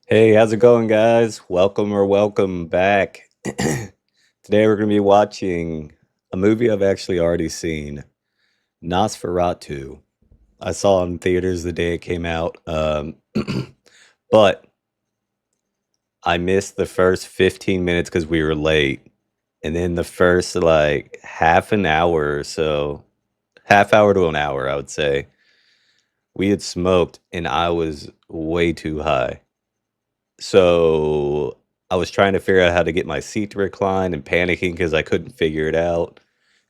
Hey, how's it going, guys? Welcome back. Today we're going to be watching a movie I've actually already seen, Nosferatu. I saw it in theaters the day it came out, but I missed the first 15 minutes because we were late. And then the first, like, half an hour or so, half hour to an hour, I would say, we had smoked and I was way too high. So I was trying to figure out how to get my seat to recline and panicking because I couldn't figure it out.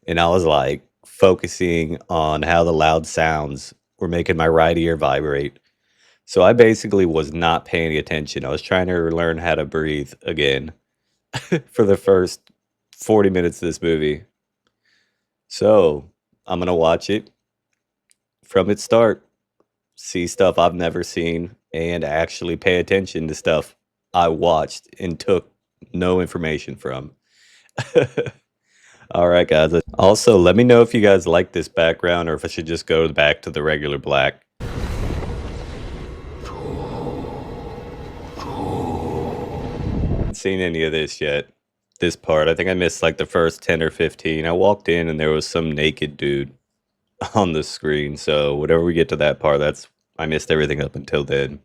And I was like focusing on how the loud sounds were making my right ear vibrate. So I basically was not paying attention. I was trying to learn how to breathe again for the first 40 minutes of this movie. So I'm going to watch it from its start, see stuff I've never seen, and actually pay attention to stuff I watched and took no information from. All right, guys. Also, let me know if you guys like this background or if I should just go back to the regular black. Haven't seen any of this yet. This part, I think I missed like the first 10 or 15. I walked in and there was some naked dude on the screen. So whatever we get to that part, I missed everything up until then.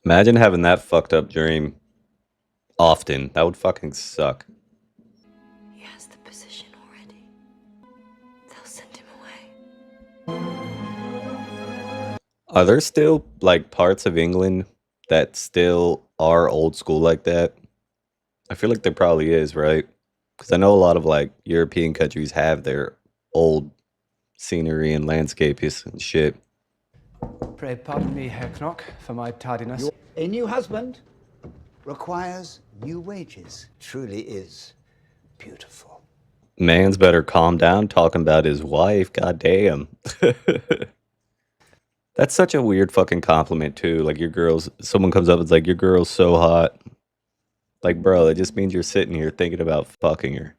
Imagine having that fucked up dream often. That would fucking suck. He has the position already. They'll send him away. Are there still like parts of England that still are old school like that? I feel like there probably is, right? Because I know a lot of like European countries have their old scenery and landscapes and shit. Pray pardon me, Herr Knock, for my tardiness. A new husband requires new wages. Truly is beautiful. Man's better calm down talking about his wife. Goddamn. That's such a weird fucking compliment too. Like someone comes up, it's like your girl's so hot. Like, bro, that just means you're sitting here thinking about fucking her.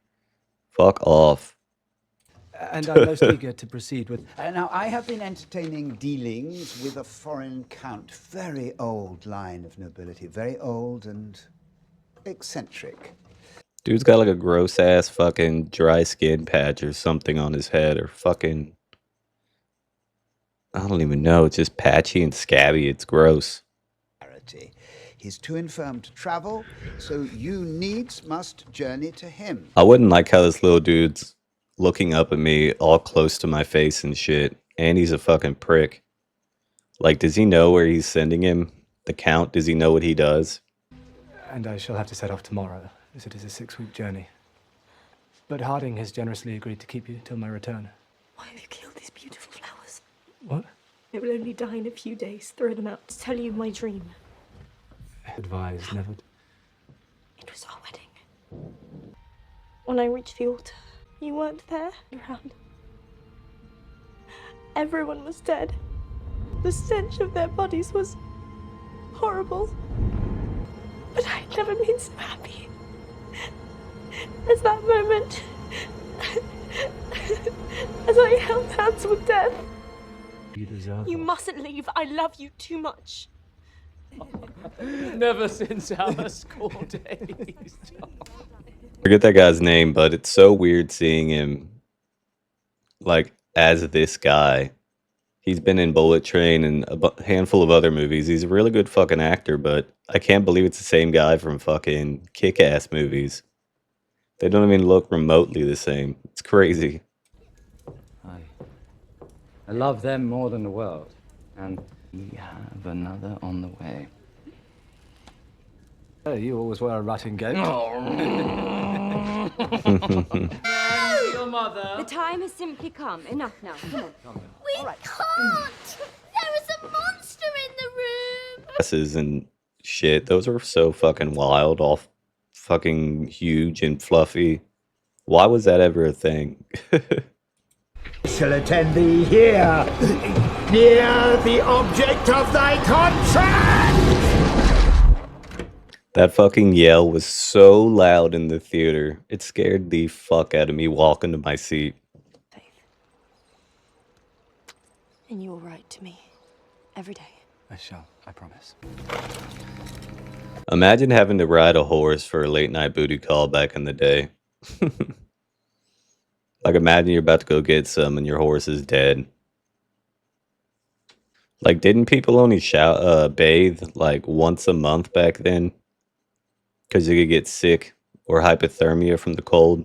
Fuck off. And I'm most eager to proceed with... Now, I have been entertaining dealings with a foreign count. Very old line of nobility. Very old and eccentric. Dude's got like a gross ass fucking dry skin patch or something on his head or fucking... I don't even know. It's just patchy and scabby. It's gross. He's too infirm to travel, so you needs must journey to him. I wouldn't like how this little dude's looking up at me all close to my face and shit. And he's a fucking prick. Like, does he know where he's sending him? The Count, does he know what he does? And I shall have to set off tomorrow, as it is a 6-week journey. But Harding has generously agreed to keep you till my return. Why have you killed these beautiful flowers? What? It will only die in a few days. Throw them out to tell you my dream. Advised never... It was our wedding. When I reached the altar, you weren't there. Around. Everyone was dead. The stench of their bodies was horrible. But I'd never been so happy as that moment. As I held hands with death. You deserve You it. mustn't leave. I love you too much. Never since our school days. Forget that guy's name, but it's so weird seeing him, like, as this guy. He's been in Bullet Train and a handful of other movies. He's a really good fucking actor, but I can't believe it's the same guy from fucking Kick-Ass movies. They don't even look remotely the same. It's crazy. I love them more than the world, and we have another on the way. Oh, you always were a rutting goat. Your mother. The time has simply come. Enough now. Come on. We can't! There is a monster in the room! Glasses and shit. Those are so fucking wild, all fucking huge and fluffy. Why was that ever a thing? Shall attend thee here. near the object of thy contract! That fucking yell was so loud in the theater. It scared the fuck out of me walking to my seat. Faith. And you will write to me every day. I shall, I promise. Imagine having to ride a horse for a late night booty call back in the day. Like, imagine you're about to go get some and your horse is dead. Like, didn't people only bathe like once a month back then? Because you could get sick or hypothermia from the cold.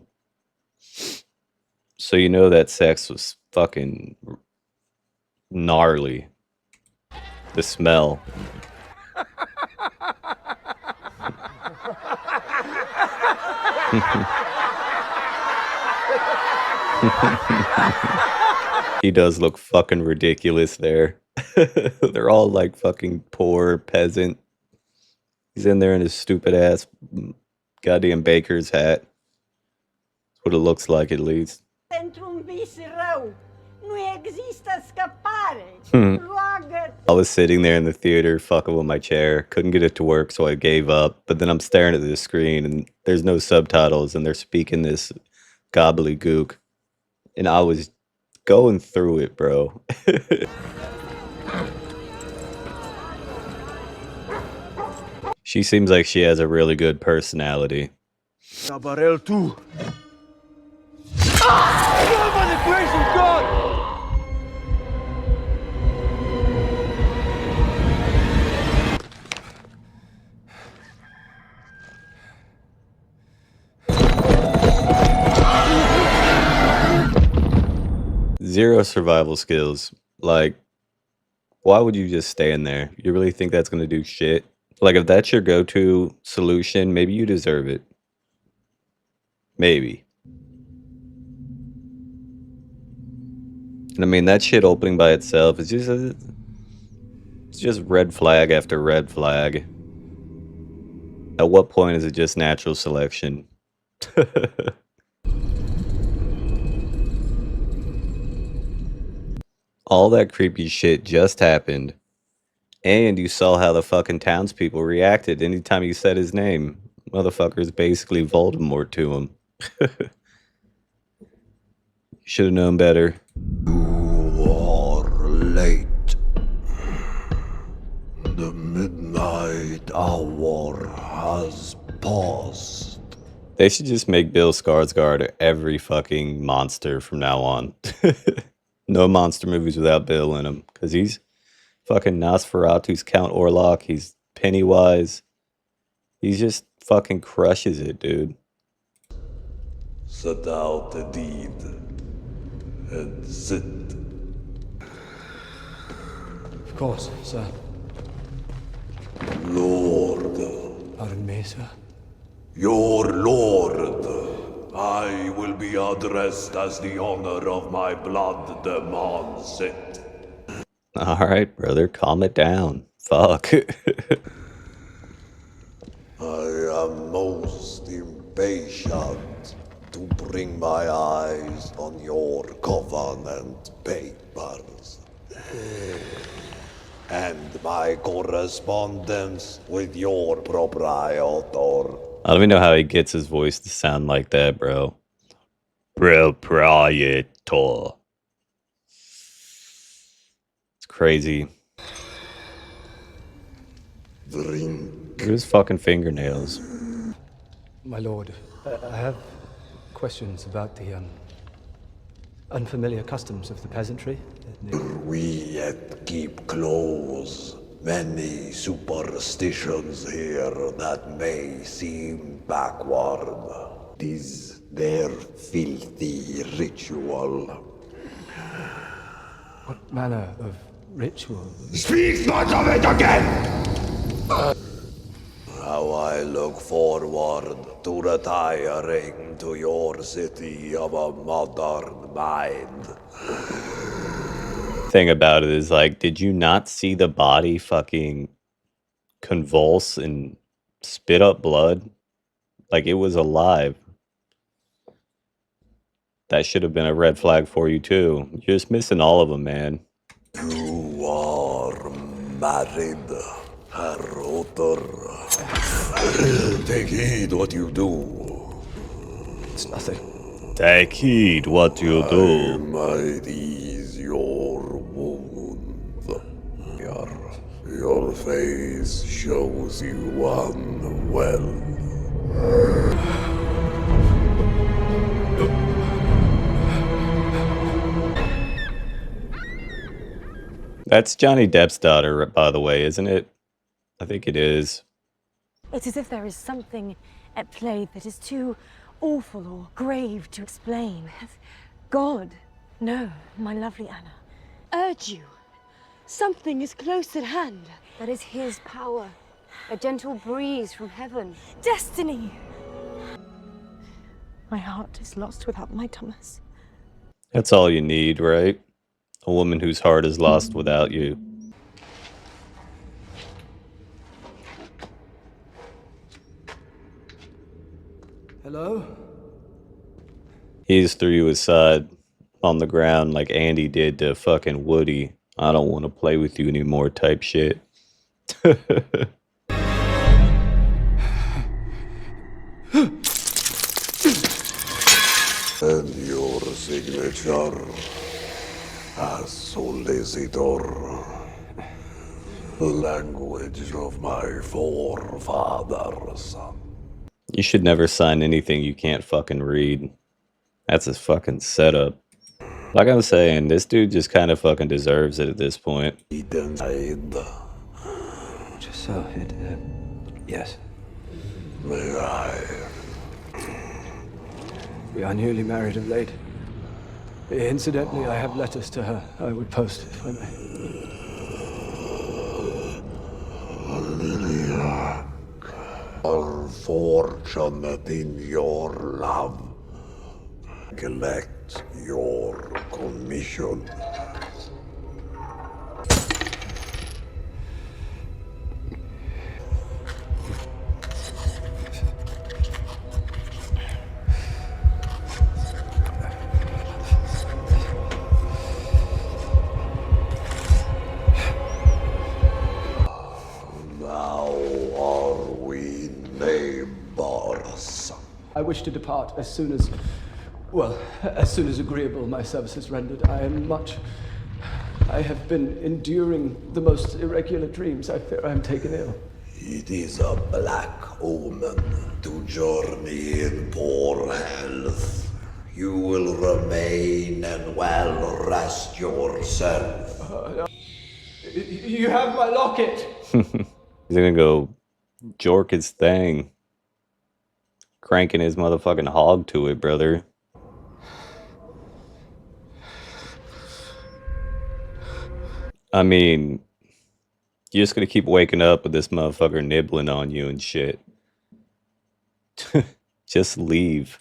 So you know that sex was fucking gnarly. The smell. He does look fucking ridiculous there. They're all like fucking poor peasant. He's in there in his stupid ass goddamn baker's hat. That's what it looks like, at least. I was sitting there in the theater fucking with my chair. Couldn't get it to work, so I gave up. But then I'm staring at the screen and there's no subtitles and they're speaking this gobbledygook. And I was going through it, bro. She seems like she has a really good personality. Barrel too. By the grace of God! Zero survival skills. Like, why would you just stay in there? You really think that's gonna do shit? Like, if that's your go-to solution, maybe you deserve it. Maybe. And I mean, that shit opening by itself is just red flag after red flag. At what point is it just natural selection? All that creepy shit just happened. And you saw how the fucking townspeople reacted anytime you said his name. Motherfucker's basically Voldemort to him. Should have known better. You are late. The midnight hour has passed. They should just make Bill Skarsgård every fucking monster from now on. No monster movies without Bill in them. Because he's fucking Nosferatu's Count Orlok. He's Pennywise. He just fucking crushes it, dude. Set out the deed and sit. Of course, sir. Lord. Pardon me, sir. Your lord. I will be addressed as the honor of my blood demands it. Alright, brother, calm it down. Fuck. I am most impatient to bring my eyes on your covenant papers and my correspondence with your proprietor. I don't even know how he gets his voice to sound like that, bro. Proprietor. It's crazy. Drink. Look at his fucking fingernails. My lord, I have questions about the unfamiliar customs of the peasantry. We yet keep close. Many superstitions here that may seem backward. Is their filthy ritual. What manner of ritual? Speak not of it again! How I look forward to retiring to your city of a modern mind. Thing about it is, like, did you not see the body fucking convulse and spit up blood? Like, it was alive. That should have been a red flag for you too. You're just missing all of them, man. You are married, Herr Otter. Take heed what you do. It's nothing. Take heed what you I do. might ease your wound. Your face shows you unwell. That's Johnny Depp's daughter, by the way, isn't it? I think it is. It's as if there is something at play that is too awful or grave to explain. God, no, my lovely Anna. Urge you. Something is close at hand. That is his power. A gentle breeze from heaven. Destiny! My heart is lost without my Thomas. That's all you need, right? A woman whose heart is lost without you. Hello? He just threw you aside on the ground like Andy did to fucking Woody. I don't want to play with you anymore type shit. And your signature as solicitor. Language of my forefathers. You should never sign anything you can't fucking read. That's a fucking setup. Like I was saying, this dude just kind of fucking deserves it at this point. Hidden side. Just so it, yes. May I? We are newly married of late. Incidentally, I have letters to her. I would post if I may. Lilia, unfortunate in your love. Collect your commission. I wish to depart as soon as, well, as soon as agreeable my services rendered. I have been enduring the most irregular dreams. I fear I am taken ill. It is a black omen to journey in poor health. You will remain and well rest yourself. You have my locket! He's gonna go jork his thing. Cranking his motherfucking hog to it, brother. I mean, you're just gonna keep waking up with this motherfucker nibbling on you and shit. Just leave.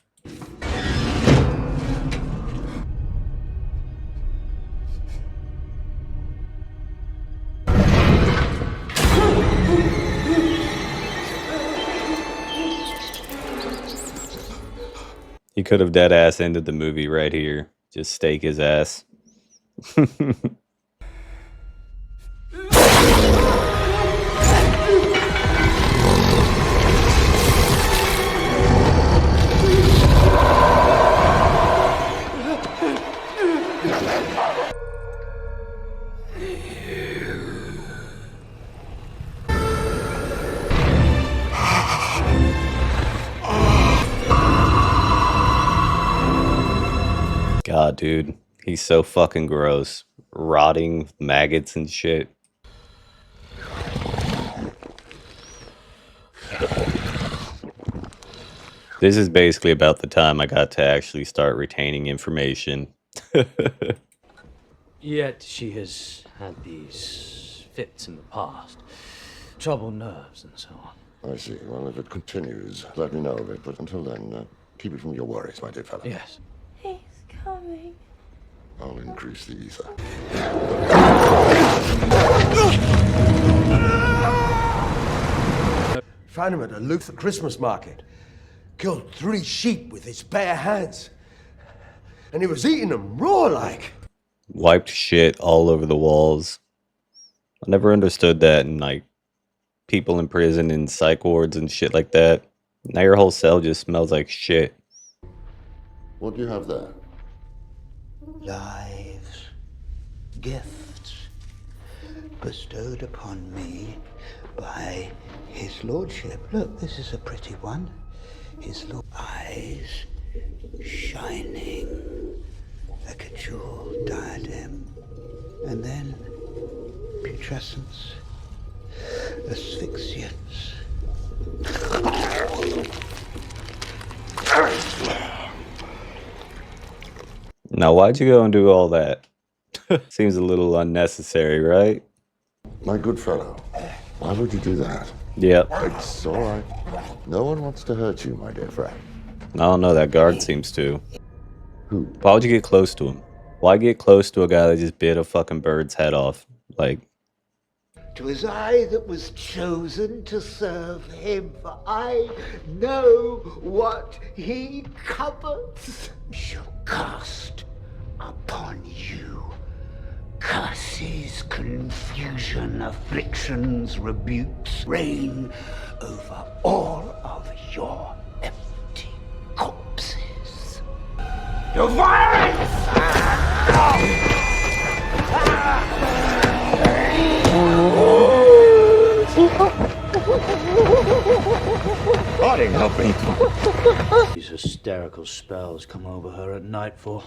He could have dead ass ended the movie right here. Just stake his ass. God, dude. He's so fucking gross. Rotting maggots and shit. This is basically about the time I got to actually start retaining information. Yet she has had these fits in the past. Troubled nerves and so on. I see. Well, if it continues, let me know of it. But until then, keep it from your worries, my dear fellow. Yes. He's coming. I'll increase the ether. Found him at a Luther Christmas market. Killed 3 sheep with his bare hands. And he was eating them raw like. wiped shit all over the walls. I never understood that in like people in prison and psych wards and shit like that. Now your whole cell just smells like shit. What do you have there? Lives, gifts, bestowed upon me by his lordship. Look, this is a pretty one. His eyes shining like a jewel diadem. And then putrescence, asphyxiance. Now, why'd you go and do all that? Seems a little unnecessary, right? My good fellow, why would you do that? Yep. It's all right. No one wants to hurt you, my dear friend. I don't know, that guard seems to. Who? Why would you get close to him? Why get close to a guy that just bit a fucking bird's head off? Like, 'Twas I that was chosen to serve him, for I know what he covets. Shall cast upon you curses, confusion, afflictions, rebukes, reign over all of your empty corpses. Your violence! Pardon, help me. These hysterical spells come over her at nightfall.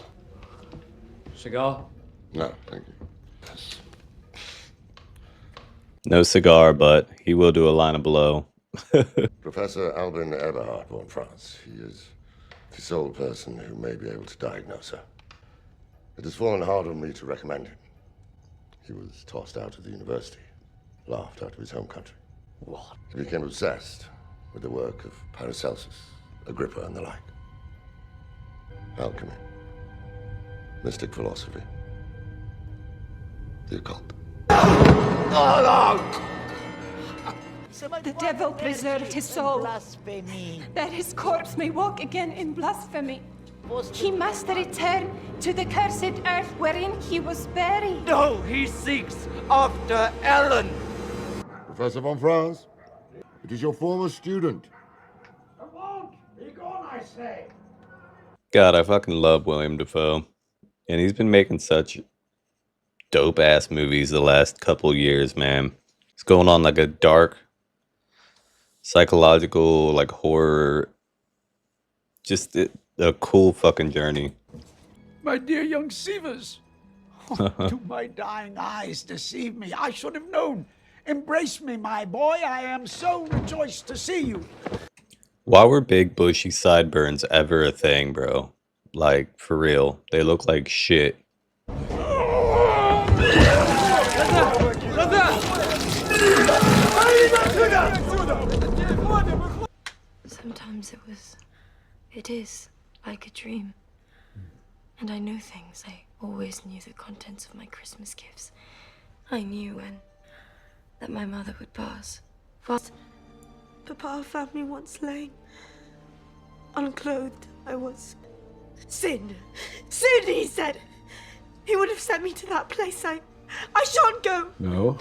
Cigar? No, thank you. no cigar, but he will do a line of blow. Professor Albin Eberhard von France. He is the sole person who may be able to diagnose her. It has fallen hard on me to recommend him. He was tossed out of the university, laughed out of his home country. What? He became obsessed with the work of Paracelsus, Agrippa, and the like. Alchemy, mystic philosophy, the occult. The devil preserved his soul, that his corpse may walk again in blasphemy. He must return to the cursed earth wherein he was buried. No, he seeks after Ellen. Professor von France, it is your former student. I won't. Be gone, I say. God, I fucking love William Dafoe. And he's been making such dope-ass movies the last couple years, man. He's going on like a dark, psychological, like horror, just a cool fucking journey. My dear young Sievers. Do my dying eyes deceive me? I should have known. Embrace me, my boy. I am so rejoiced to see you. Why were big bushy sideburns ever a thing, bro? Like, for real. They look like shit. Sometimes it is like a dream. And I know things. I always knew the contents of my Christmas gifts. I knew that my mother would pass. Papa found me once laying, unclothed. I was. Sin! Sin, he said! He would have sent me to that place. I shan't go! No.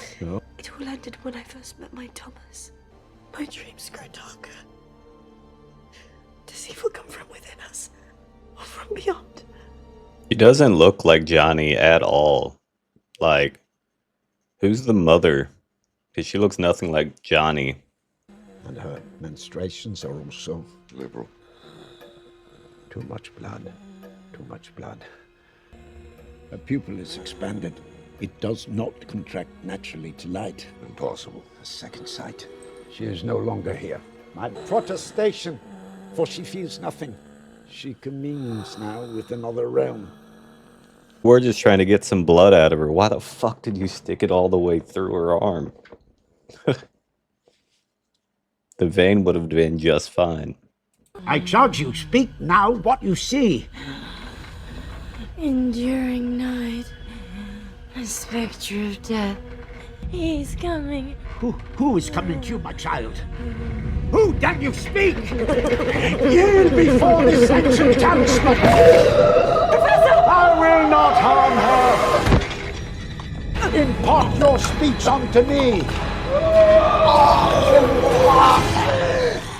It all ended when I first met my Thomas. My dreams grow darker. Does evil come from within us? Or from beyond? He doesn't look like Johnny at all. Like, who's the mother? Because she looks nothing like Johnny. And her menstruations are also Liberal. too much blood. Too much blood. Her pupil is expanded. It does not contract naturally to light. Impossible. A second sight. She is no longer here. My protestation, for she feels nothing. She communes now with another realm. We're just trying to get some blood out of her. Why the fuck did you stick it all the way through her arm? The vein would have been just fine. I charge you, speak now what you see. Enduring night. A spectre of death. He's coming. Who is coming to you, my child? Who can you speak? Yield before this ancient talisman. I will not harm her. impart your speech unto me.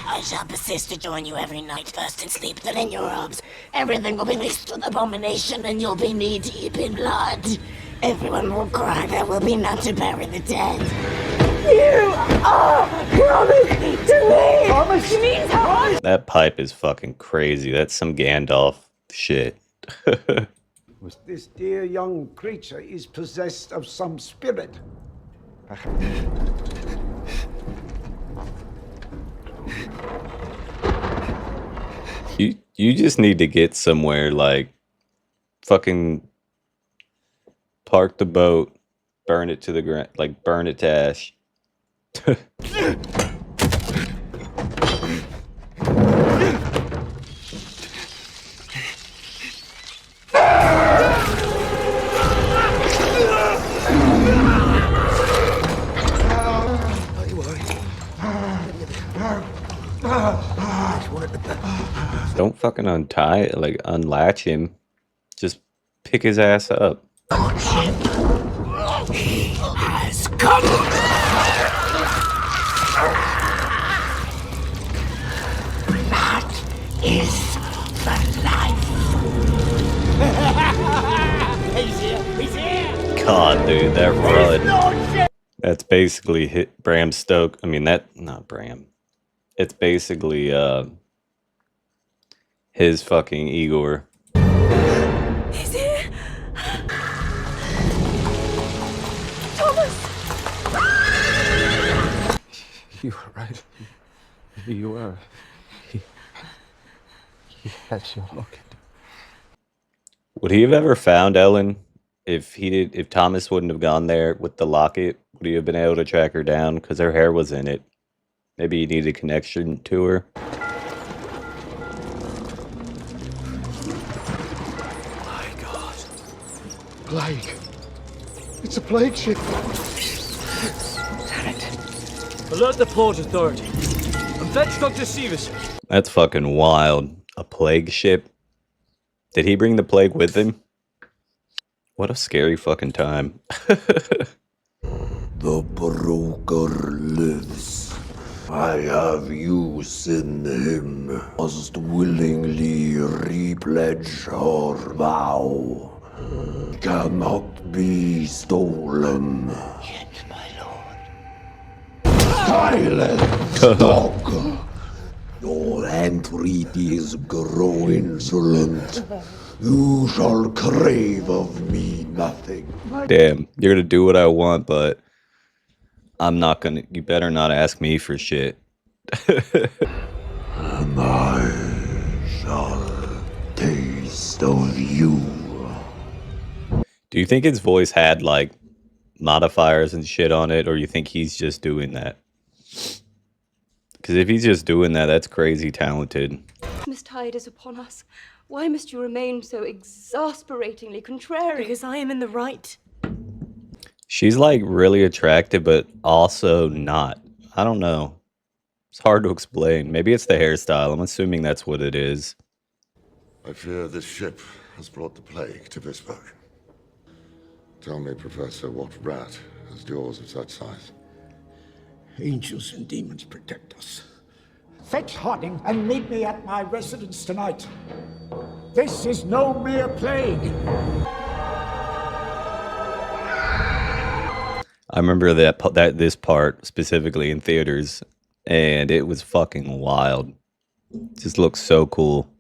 I shall persist to join you every night, first in sleep, then in your arms. Everything will be mixed with abomination, and you'll be knee-deep in blood. Everyone will cry, there will be none to bury the dead. You are promised to me! Promise? She means her! That pipe is fucking crazy. That's some Gandalf shit. This dear young creature is possessed of some spirit. You just need to get somewhere, like, fucking park the boat, burn it to the ground, like burn it to ash. Don't fucking untie, like unlatch him. Just pick his ass up. Has come. Blood is the life. He's here. He's here. God, dude, that run. That's basically hit Bram Stoke. I mean, not Bram. It's basically his fucking Igor. He's here! Thomas! You were right. You were. He has your locket. Would he have ever found Ellen if Thomas wouldn't have gone there with the locket? Would he have been able to track her down? Because her hair was in it. Maybe he needed a connection to her. My God. Plague. It's a plague ship. Damn it. Alert the port authority. And fetch Dr. Sivas. That's fucking wild. A plague ship? Did he bring the plague with him? What a scary fucking time. The broker lives. I have used him. Must willingly repledge her vow. Cannot be stolen. Yet, my lord. Silence, dog! Your entreaties grow insolent. You shall crave of me nothing. Damn, you're gonna do what I want, but I'm not gonna. You better not ask me for shit. And I shall taste of you. Do you think his voice had like modifiers and shit on it, or you think he's just doing that? Because if he's just doing that, that's crazy talented. This tide is upon us. Why must you remain so exasperatingly contrary? Because I am in the right. She's like really attractive, but also not. I don't know. It's hard to explain. Maybe it's the hairstyle. I'm assuming that's what it is. I fear this ship has brought the plague to Vicksburg. Tell me, Professor, what rat has jaws of such size? Angels and demons protect us. Fetch Harding and meet me at my residence tonight. This is no mere plague. I remember that this part specifically in theaters, and it was fucking wild. It just looks so cool.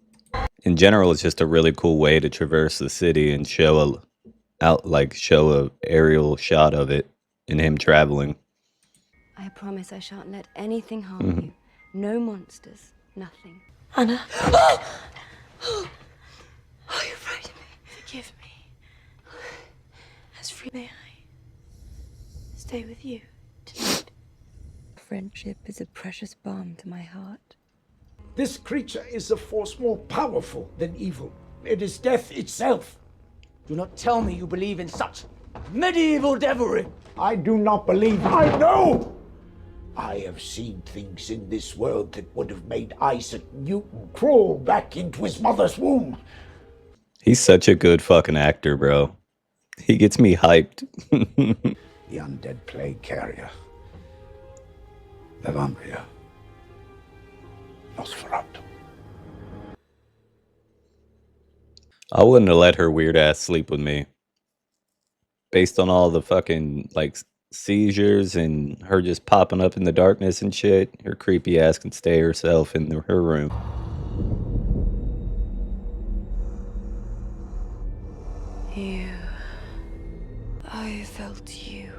In general, it's just a really cool way to traverse the city and show a aerial shot of it and him traveling. I promise I shan't let anything harm you. No monsters, nothing. Anna. Oh, you're frightened me. Forgive me. As free may I stay with you tonight. Friendship is a precious balm to my heart. This creature is a force more powerful than evil. It is death itself. Do not tell me you believe in such medieval devilry. I do not believe. I know! I have seen things in this world that would have made Isaac Newton crawl back into his mother's womb. He's such a good fucking actor, bro. He gets me hyped. The undead plague carrier. The vampire. Nosferatu. I wouldn't have let her weird ass sleep with me. Based on all the fucking like seizures and her just popping up in the darkness and shit, her creepy ass can stay herself in her room. I felt you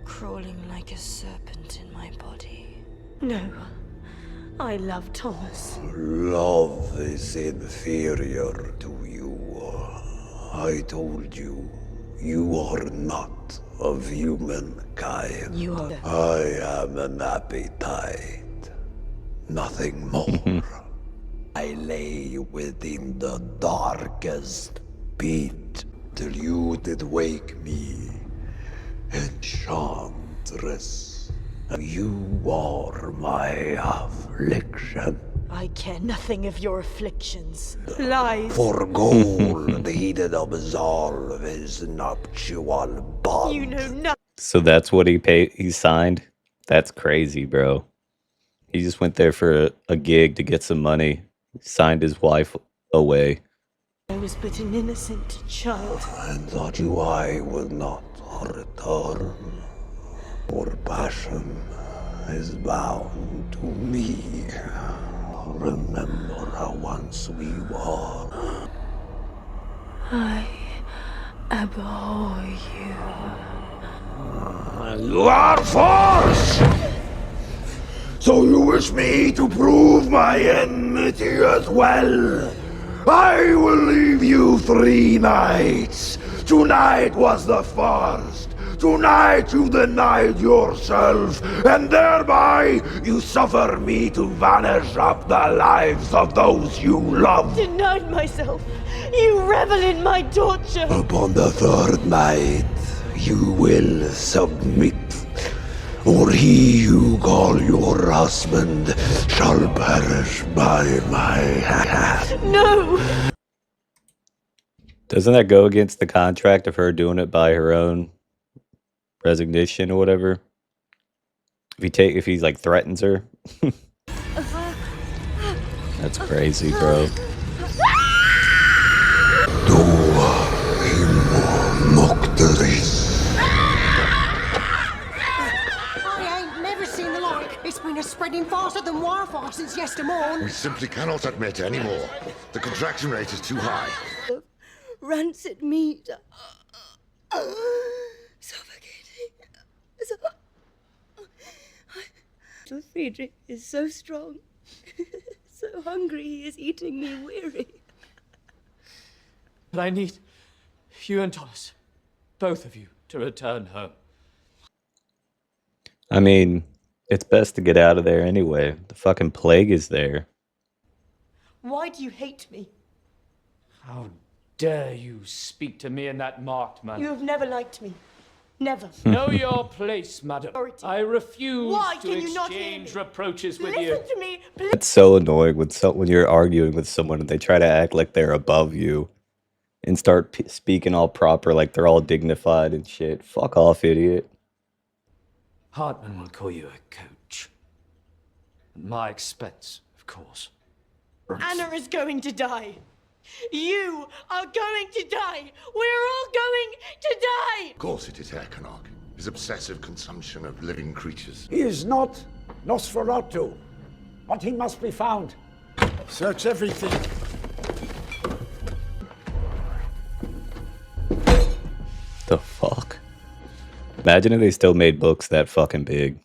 crawling like a serpent in my body. No, I love Thomas. Love is inferior to you. I told you, you are not of humankind. You are. I am an appetite, nothing more. I lay within the darkest pit till you did wake me, enchantress. You are my affliction. I care nothing of your afflictions. Lies. For gold he did absolve his nuptial bond. You know nothing. So that's what he signed? That's crazy, bro. He just went there for a gig to get some money, signed his wife away. I was but an innocent child. And thought you I would not return. For passion is bound to me. Remember how once we were. I abhor you. You are false! So you wish me to prove my enmity as well? I will leave you 3 nights. Tonight was the first. Tonight you denied yourself, and thereby you suffer me to vanish up the lives of those you love. Denied myself. You revel in my torture. Upon the 3rd night, you will submit, or he you call your husband shall perish by my hand. No! Doesn't that go against the contract of her doing it by her own resignation or whatever? If he like threatens her. That's crazy, bro. I ain't never seen the like. It's been spreading faster than wildfire since yestermorn. We simply cannot admit any more. The contraction rate is too high. Rancid meat. Suffocating. Little Friedrich is so strong. So hungry he is eating me weary. But I need you and Thomas, both of you, to return home. I mean, it's best to get out of there anyway. The fucking plague is there. Why do you hate me? How dare you speak to me in that marked manner? You have never liked me. Never. Know your place, madam. I refuse Why to can you not hear exchange reproaches with Listen you. to me, please. It's so annoying when you're arguing with someone and they try to act like they're above you and start speaking all proper, like they're all dignified and shit. Fuck off, idiot. Hartman will call you a coach. At my expense, of course. Anna is going to die. You are going to die. We're all going to die. Of course it is Erkenok. His obsessive consumption of living creatures. He is not Nosferatu, but he must be found. Search everything. The fuck? Imagine if they still made books that fucking big.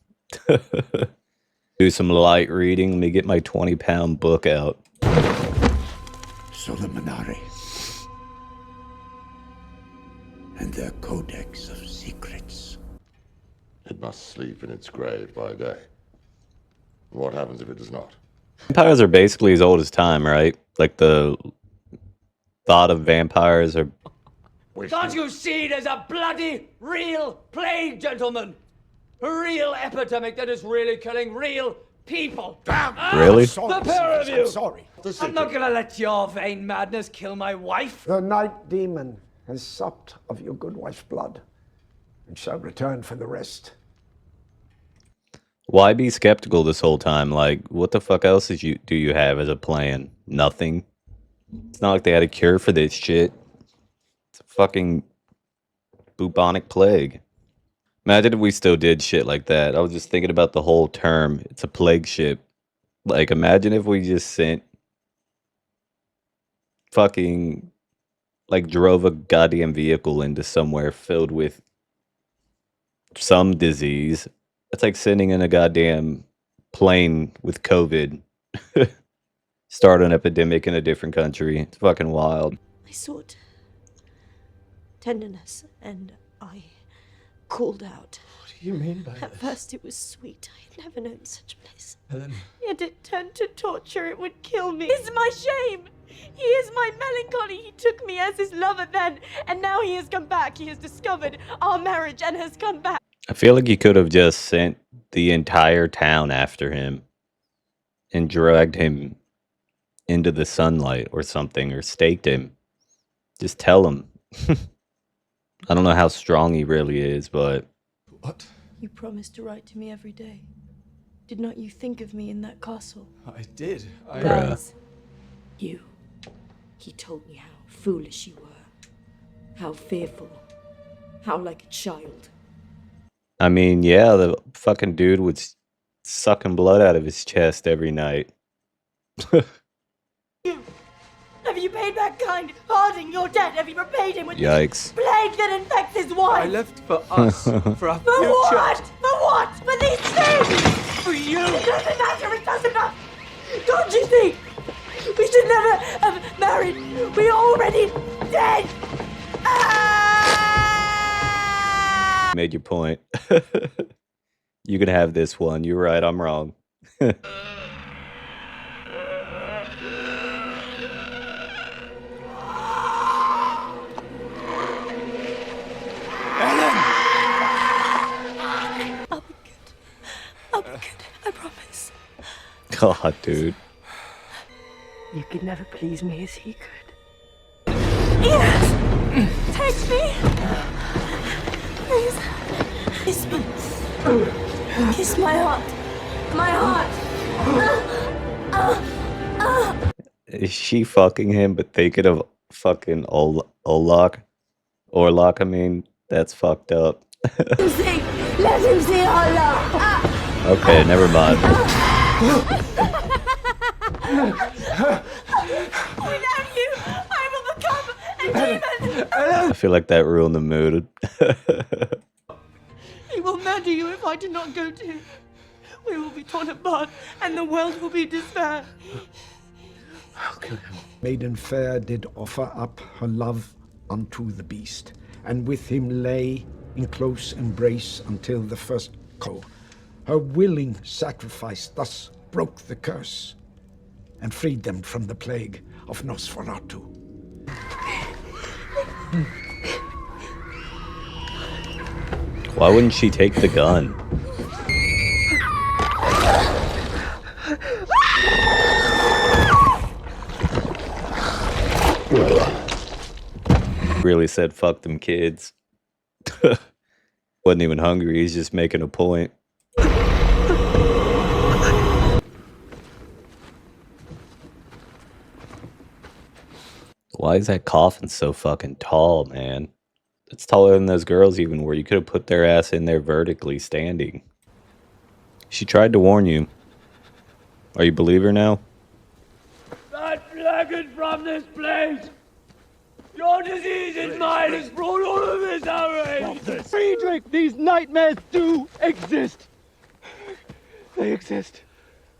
Do some light reading. Let me get my 20-pound book out. Solomonari. And their codex of secrets. It must sleep in its grave by day. What happens if it does not? Vampires are basically as old as time, right? Like the thought of vampires are... Can't you see there's a bloody, real plague, gentlemen? A real epidemic that is really killing real people. Damn! Really? The pair of you! I'm sorry. I'm not gonna let your vain madness kill my wife. The night demon has supped of your good wife's blood, and shall return for the rest. Why be skeptical this whole time? Like, what the fuck else do you have as a plan? Nothing. It's not like they had a cure for this shit. It's a fucking bubonic plague. Imagine if we still did shit like that. I was just thinking about the whole term. It's a plague ship. Like, imagine if we just sent fucking, like, drove a goddamn vehicle into somewhere filled with some disease. It's like sending in a goddamn plane with COVID. Start an epidemic in a different country. It's fucking wild. I sought tenderness and I called out. What do you mean by At this? first it was sweet. I had never known such bliss. Helen. Yet it turned to torture. It would kill me. It's my shame. He is my melancholy. He took me as his lover then, and now he has come back. He has discovered our marriage and has come back. I feel like he could have just sent the entire town after him and dragged him into the sunlight or something, or staked him. Just tell him. I don't know how strong he really is, but... What? You promised to write to me every day. Did not you think of me in that castle? I did. Lies. You. He told me how foolish you were. How fearful. How like a child. I mean, yeah, the fucking dude was sucking blood out of his chest every night. Have you paid that kind Harding your debt? Have you repaid him with Yikes. this plague that infects his wife? I left for us, for our For future. what? For what? For these things! For you! It doesn't matter, it doesn't matter! Don't you see? We should never have married. We're already dead! Made your point. You can have this one. You're right, I'm wrong. I'll be good, I promise. God, dude. You could never please me as he could. Yes! Take me! Please. Kiss me. Kiss my heart. My heart. Is she fucking him but thinking of fucking Orlok? Orlok, I mean, that's fucked up. Let him see! Let him see Allah! Okay, never mind. Without you, I will become a demon! I feel like that ruined the mood. He will murder you if I do not go to him. We will be torn apart, and the world will be despair. I'll kill him. Maiden fair did offer up her love unto the beast, and with him lay in close embrace until the first call. Her willing sacrifice thus broke the curse and freed them from the plague of Nosferatu. Why wouldn't she take the gun? Really said fuck them kids. Wasn't even hungry, he's just making a point. Why is that coffin so fucking tall, man? It's taller than those girls even were. You could have put their ass in there vertically standing. She tried to warn you. Are you believe her now? That dragon from this place! Your disease and mine has brought all of this outrage! Friedrich, these nightmares do exist! They exist.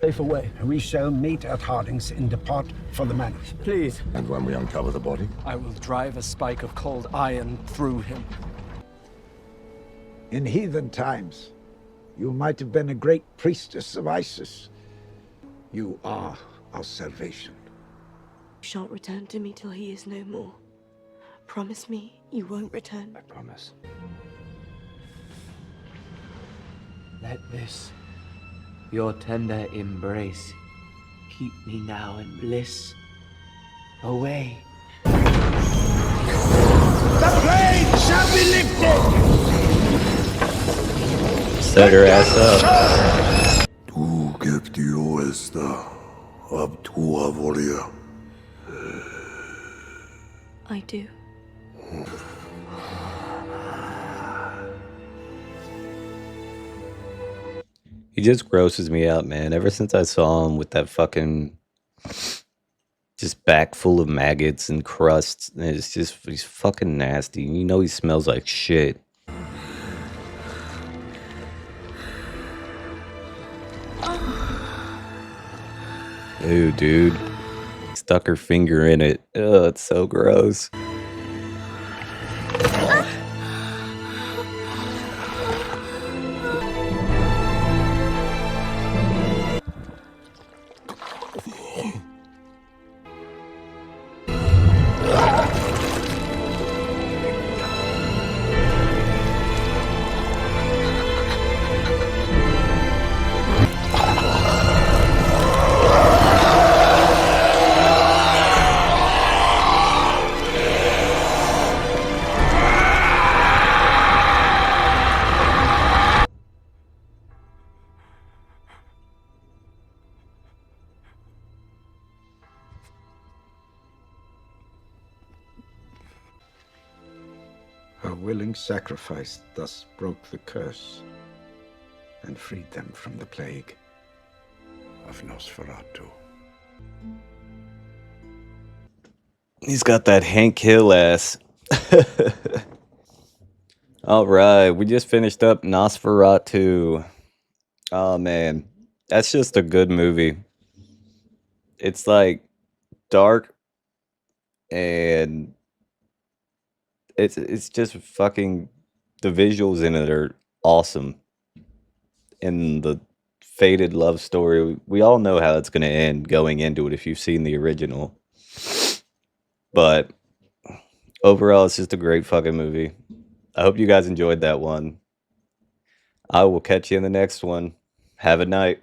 Safe away. We shall meet at Harding's and depart for the manor. Please. And when we uncover the body? I will drive a spike of cold iron through him. In heathen times, you might have been a great priestess of Isis. You are our salvation. You shan't return to me till he is no more. Promise me you won't return. I promise. Let this, your tender embrace, keep me now in bliss. Away. The plague shall be lifted! Set her ass up. Du gib die Oester ab tua volia. I do. He just grosses me out, man. Ever since I saw him with that fucking just back full of maggots and crusts, it's just he's fucking nasty. You know he smells like shit. Ew, dude. Stuck her finger in it. Ugh, it's so gross. Her willing sacrifice thus broke the curse and freed them from the plague of Nosferatu. He's got that Hank Hill ass. All right, we just finished up Nosferatu. Oh man, that's just a good movie. It's like dark and it's just fucking the visuals in it are awesome. And the faded love story, we all know how it's going to end going into it if you've seen the original. But overall, it's just a great fucking movie. I hope you guys enjoyed that one. I will catch you in the next one. Have a night.